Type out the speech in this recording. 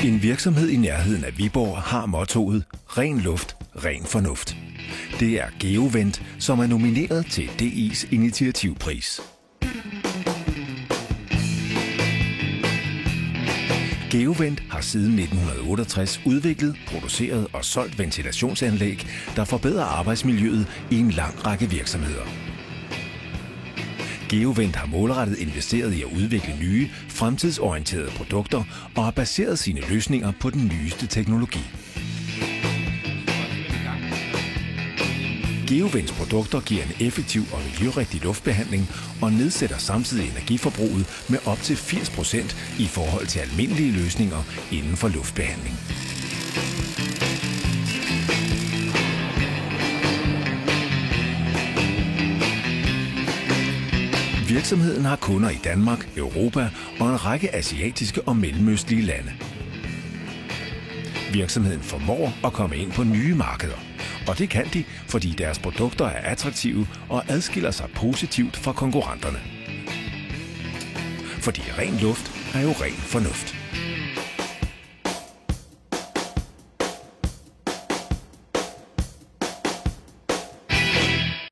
En virksomhed i nærheden af Viborg har mottoet ren luft, ren fornuft. Det er Geovent, som er nomineret til DI's initiativpris. Geovent har siden 1968 udviklet, produceret og solgt ventilationsanlæg, der forbedrer arbejdsmiljøet i en lang række virksomheder. Geovent har målrettet investeret i at udvikle nye, fremtidsorienterede produkter og har baseret sine løsninger på den nyeste teknologi. Geovents produkter giver en effektiv og miljørigtig luftbehandling og nedsætter samtidig energiforbruget med op til 80% i forhold til almindelige løsninger inden for luftbehandling. Virksomheden har kunder i Danmark, Europa og en række asiatiske og mellemøstlige lande. Virksomheden formår at komme ind på nye markeder. Og det kan de, fordi deres produkter er attraktive og adskiller sig positivt fra konkurrenterne. Fordi ren luft er jo ren fornuft.